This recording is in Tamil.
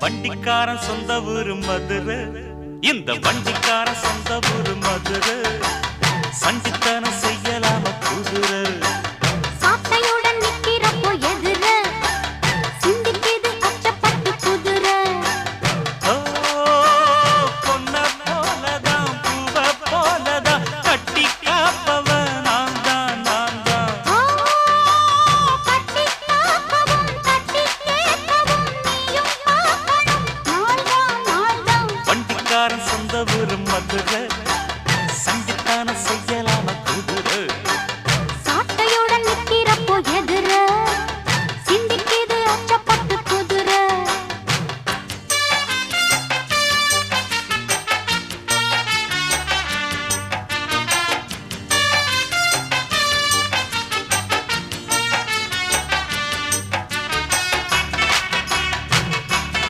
வண்டிக்காரன் சொந்த ஊரு மதுரை, இந்த வண்டிக்காரன் சொந்த ஊரு மதுரை. சண்டித்தனம் செய்யலாம குதிரை, சாட்டையுடன் நிக்கிறப்போ எதிர சிந்திக்குது அச்சப்பட்டு குதிரை. ஓ பொன்ன போலதான் பூவ போலதான் கட்டி காப்பவன் நான் தான் நான் தான். கட்டி காக்கவும் கட்டி கேட்கவும் நீயும் பார்க்கணும் நாள்தான் நாள்தான். வண்டிக்காரன் சொந்த ஊரு மதுரை,